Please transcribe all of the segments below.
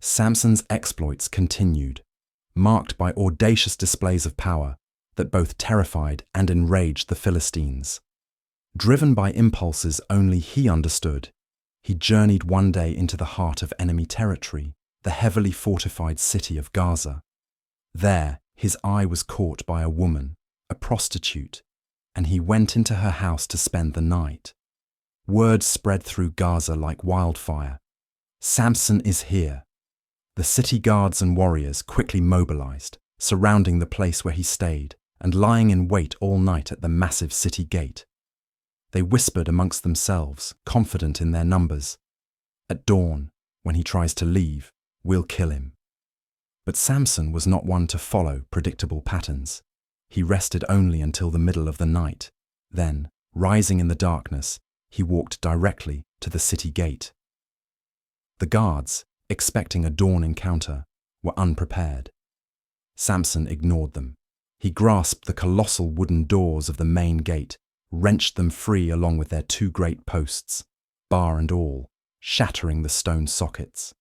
Samson's exploits continued, marked by audacious displays of power that both terrified and enraged the Philistines. Driven by impulses only he understood, he journeyed one day into the heart of enemy territory, the heavily fortified city of Gaza. There, his eye was caught by a woman, a prostitute, and he went into her house to spend the night. Word spread through Gaza like wildfire. Samson is here. The city guards and warriors quickly mobilized, surrounding the place where he stayed and lying in wait all night at the massive city gate. They whispered amongst themselves, confident in their numbers. At dawn, when he tries to leave, we'll kill him. But Samson was not one to follow predictable patterns. He rested only until the middle of the night. Then, rising in the darkness, he walked directly to the city gate. The guards, expecting a dawn encounter, were unprepared. Samson ignored them. He grasped the colossal wooden doors of the main gate, wrenched them free along with their two great posts, bar and all, shattering the stone sockets.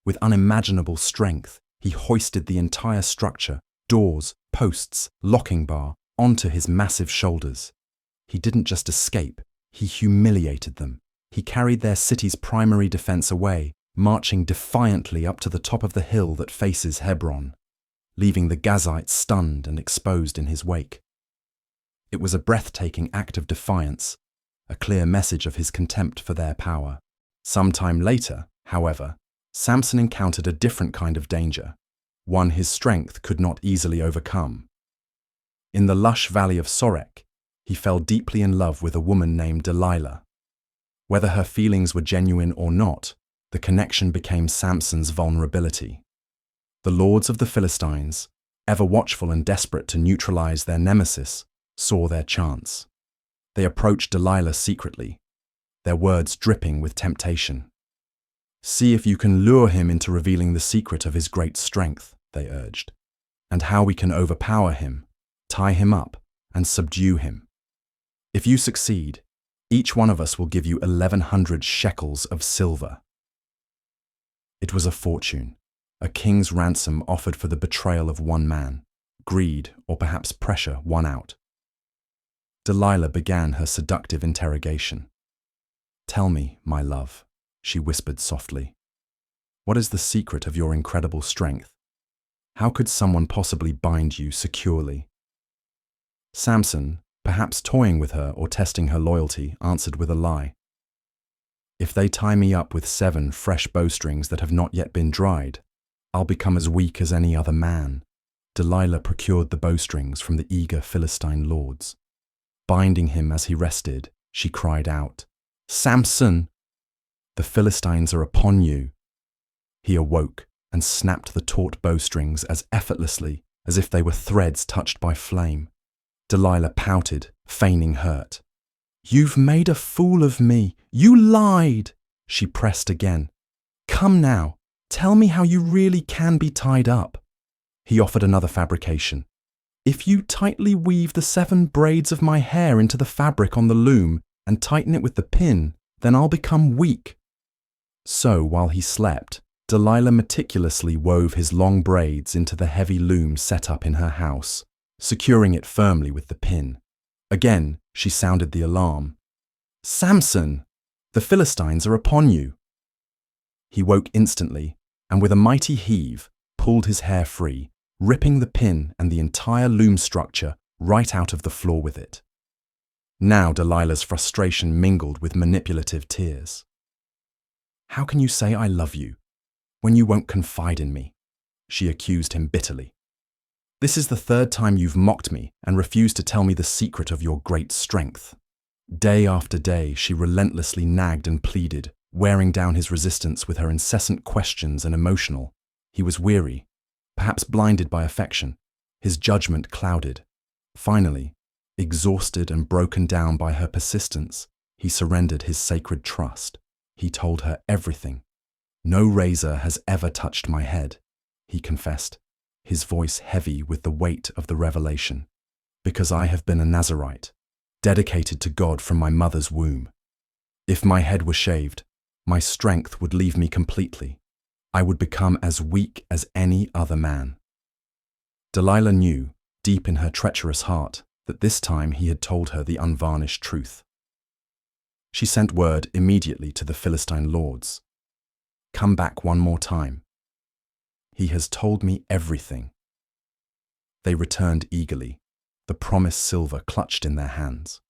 With unimaginable strength, he hoisted the entire structure, doors, posts, locking bar, onto his massive shoulders. He didn't just escape, he humiliated them. He carried their city's primary defense away, marching defiantly up to the top of the hill that faces Hebron, leaving the Gazites stunned and exposed in his wake. It was a breathtaking act of defiance, a clear message of his contempt for their power. Some time later, however, Samson encountered a different kind of danger, one his strength could not easily overcome. In the lush valley of Sorek, he fell deeply in love with a woman named Delilah. Whether her feelings were genuine or not, the connection became Samson's vulnerability. The lords of the Philistines, ever watchful and desperate to neutralize their nemesis, saw their chance. They approached Delilah secretly, their words dripping with temptation. "See if you can lure him into revealing the secret of his great strength," they urged, "and how we can overpower him, tie him up, and subdue him. If you succeed, each one of us will give you 1,100 shekels of silver." It was a fortune, a king's ransom offered for the betrayal of one man, greed or perhaps pressure won out. Delilah began her seductive interrogation. "Tell me, my love," she whispered softly. "What is the secret of your incredible strength? How could someone possibly bind you securely?" Samson, perhaps toying with her or testing her loyalty, answered with a lie. "If they tie me up with 7 fresh bowstrings that have not yet been dried, I'll become as weak as any other man." Delilah procured the bowstrings from the eager Philistine lords. Binding him as he rested, she cried out, "Samson! The Philistines are upon you." He awoke and snapped the taut bowstrings as effortlessly as if they were threads touched by flame. Delilah pouted, feigning hurt. "You've made a fool of me. You lied!" She pressed again. "Come now, tell me how you really can be tied up." He offered another fabrication. "If you tightly weave the 7 braids of my hair into the fabric on the loom and tighten it with the pin, then I'll become weak." So, while he slept, Delilah meticulously wove his long braids into the heavy loom set up in her house, securing it firmly with the pin. Again, she sounded the alarm. "Samson! The Philistines are upon you!" He woke instantly, and with a mighty heave, pulled his hair free, ripping the pin and the entire loom structure right out of the floor with it. Now Delilah's frustration mingled with manipulative tears. "How can you say I love you when you won't confide in me?" she accused him bitterly. "This is the 3rd time you've mocked me and refused to tell me the secret of your great strength." Day after day, she relentlessly nagged and pleaded, wearing down his resistance with her incessant questions and emotional. He was weary, perhaps blinded by affection, his judgment clouded. Finally, exhausted and broken down by her persistence, he surrendered his sacred trust. He told her everything. "No razor has ever touched my head," he confessed, his voice heavy with the weight of the revelation, "because I have been a Nazirite, dedicated to God from my mother's womb. If my head were shaved, my strength would leave me completely. I would become as weak as any other man. Delilah knew, deep in her treacherous heart, that this time he had told her the unvarnished truth. She sent word immediately to the Philistine lords. Come back one more time. He has told me everything. They returned eagerly, the promised silver clutched in their hands.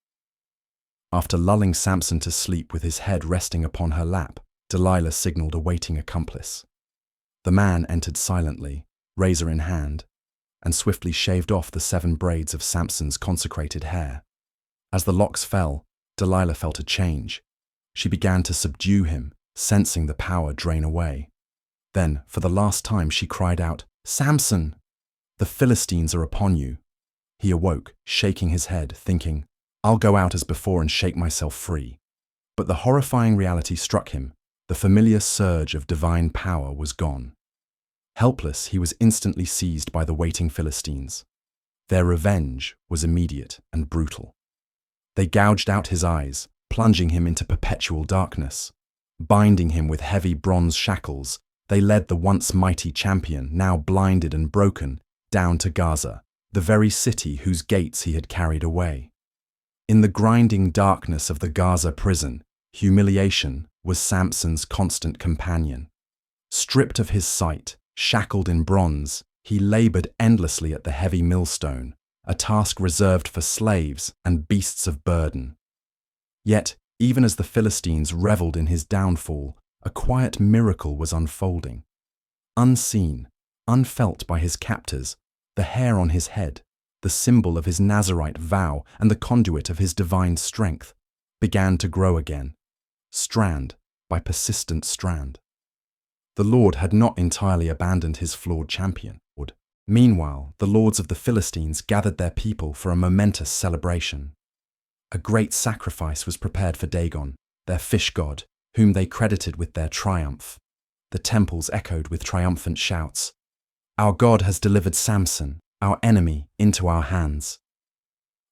After lulling Samson to sleep with his head resting upon her lap, Delilah signaled a waiting accomplice. The man entered silently, razor in hand, and swiftly shaved off the 7 braids of Samson's consecrated hair. As the locks fell, Delilah felt a change. She began to subdue him, sensing the power drain away. Then, for the last time, she cried out, "Samson! The Philistines are upon you." He awoke, shaking his head, thinking, "I'll go out as before and shake myself free." But the horrifying reality struck him. The familiar surge of divine power was gone. Helpless, he was instantly seized by the waiting Philistines. Their revenge was immediate and brutal. They gouged out his eyes, plunging him into perpetual darkness. Binding him with heavy bronze shackles, they led the once mighty champion, now blinded and broken, down to Gaza, the very city whose gates he had carried away. In the grinding darkness of the Gaza prison, humiliation was Samson's constant companion. Stripped of his sight, shackled in bronze, he labored endlessly at the heavy millstone, a task reserved for slaves and beasts of burden. Yet, even as the Philistines reveled in his downfall, a quiet miracle was unfolding. Unseen, unfelt by his captors, the hair on his head, the symbol of his Nazirite vow and the conduit of his divine strength, began to grow again, strand by persistent strand. The Lord had not entirely abandoned his flawed champion. Meanwhile, the lords of the Philistines gathered their people for a momentous celebration. A great sacrifice was prepared for Dagon, their fish god, whom they credited with their triumph. The temples echoed with triumphant shouts. "Our God has delivered Samson, our enemy, into our hands."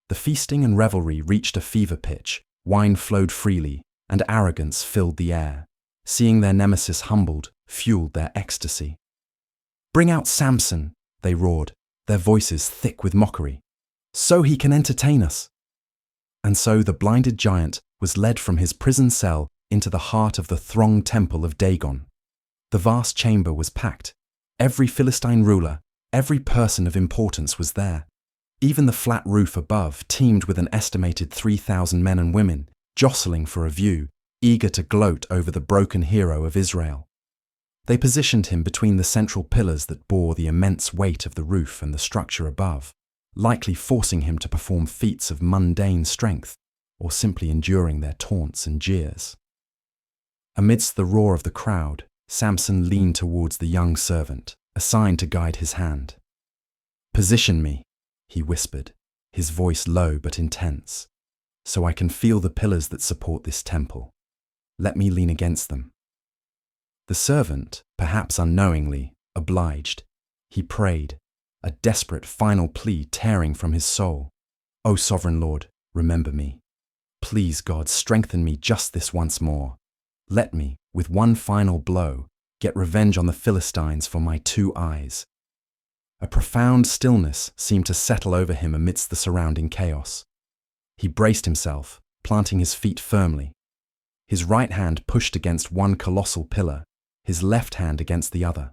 The feasting and revelry reached a fever pitch, wine flowed freely, and arrogance filled the air. Seeing their nemesis humbled, fueled their ecstasy. "Bring out Samson," they roared, their voices thick with mockery, "so he can entertain us." And so the blinded giant was led from his prison cell into the heart of the thronged temple of Dagon. The vast chamber was packed. Every Philistine ruler, every person of importance was there. Even the flat roof above teemed with an estimated 3,000 men and women, jostling for a view, eager to gloat over the broken hero of Israel. They positioned him between the central pillars that bore the immense weight of the roof and the structure above, likely forcing him to perform feats of mundane strength, or simply enduring their taunts and jeers. Amidst the roar of the crowd, Samson leaned towards the young servant, assigned to guide his hand. "Position me," he whispered, his voice low but intense, "so I can feel the pillars that support this temple. Let me lean against them." The servant, perhaps unknowingly, obliged. He prayed, a desperate final plea tearing from his soul. "O sovereign Lord, remember me. Please, God, strengthen me just this once more. Let me, with one final blow, get revenge on the Philistines for my 2 eyes." A profound stillness seemed to settle over him amidst the surrounding chaos. He braced himself, planting his feet firmly. His right hand pushed against one colossal pillar, his left hand against the other.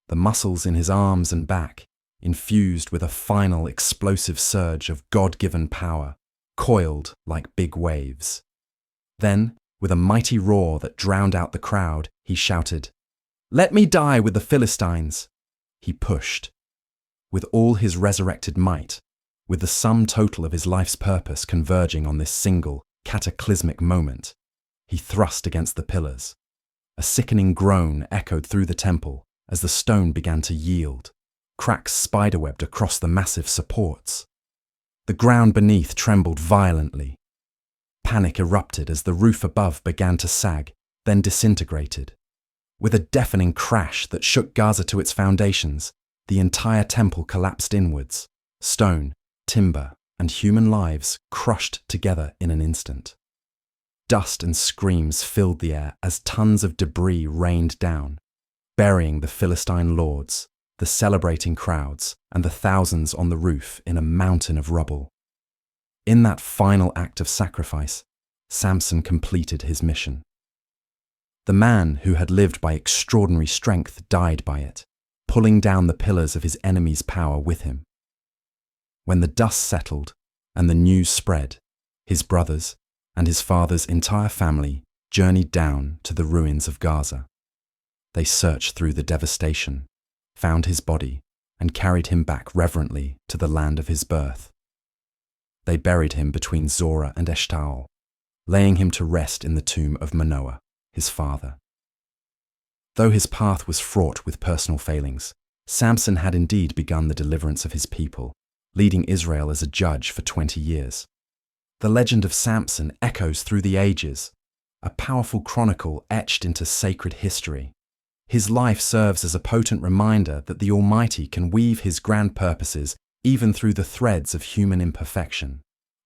The muscles in his arms and back, infused with a final explosive surge of God-given power, coiled like big waves. Then, with a mighty roar that drowned out the crowd, he shouted, "Let me die with the Philistines!" He pushed. With all his resurrected might, with the sum total of his life's purpose converging on this single, cataclysmic moment, he thrust against the pillars. A sickening groan echoed through the temple as the stone began to yield. Cracks spiderwebbed across the massive supports. The ground beneath trembled violently. Panic erupted as the roof above began to sag, then disintegrated. With a deafening crash that shook Gaza to its foundations, the entire temple collapsed inwards, stone, timber, and human lives crushed together in an instant. Dust and screams filled the air as tons of debris rained down. burying the Philistine lords, the celebrating crowds, and the thousands on the roof in a mountain of rubble. In that final act of sacrifice, Samson completed his mission. The man who had lived by extraordinary strength died by it, pulling down the pillars of his enemy's power with him. When the dust settled and the news spread, his brothers and his father's entire family journeyed down to the ruins of Gaza. They searched through the devastation, found his body, and carried him back reverently to the land of his birth. They buried him between Zorah and Eshtaol, laying him to rest in the tomb of Manoah, his father. Though his path was fraught with personal failings, Samson had indeed begun the deliverance of his people, leading Israel as a judge for 20 years. The legend of Samson echoes through the ages, a powerful chronicle etched into sacred history. His life serves as a potent reminder that the Almighty can weave his grand purposes even through the threads of human imperfection.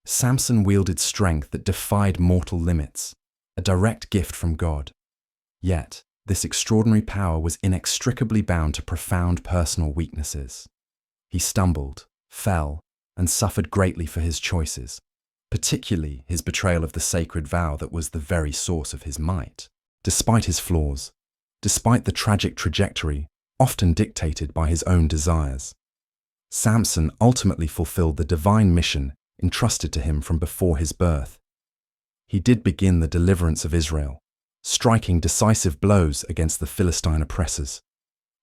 Samson wielded strength that defied mortal limits, a direct gift from God. Yet, this extraordinary power was inextricably bound to profound personal weaknesses. He stumbled, fell, and suffered greatly for his choices, particularly his betrayal of the sacred vow that was the very source of his might. Despite his flaws, despite the tragic trajectory often dictated by his own desires, Samson ultimately fulfilled the divine mission entrusted to him from before his birth. He did begin the deliverance of Israel, striking decisive blows against the Philistine oppressors.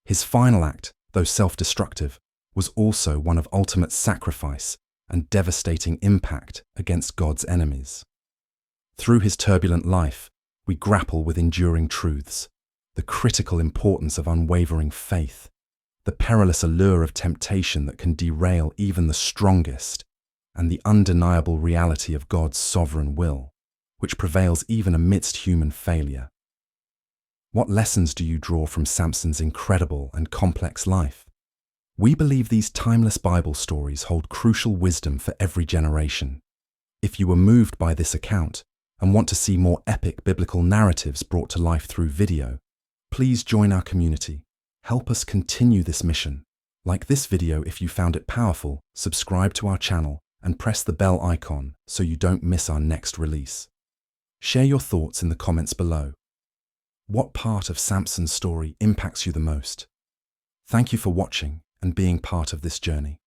His final act, though self-destructive, was also one of ultimate sacrifice and devastating impact against God's enemies. Through his turbulent life, we grapple with enduring truths, the critical importance of unwavering faith, the perilous allure of temptation that can derail even the strongest, and the undeniable reality of God's sovereign will, which prevails even amidst human failure. What lessons do you draw from Samson's incredible and complex life? We believe these timeless Bible stories hold crucial wisdom for every generation. If you were moved by this account and want to see more epic biblical narratives brought to life through video, please join our community. Help us continue this mission. Like this video if you found it powerful, subscribe to our channel, and press the bell icon so you don't miss our next release. Share your thoughts in the comments below. What part of Samson's story impacts you the most? Thank you for watching and being part of this journey.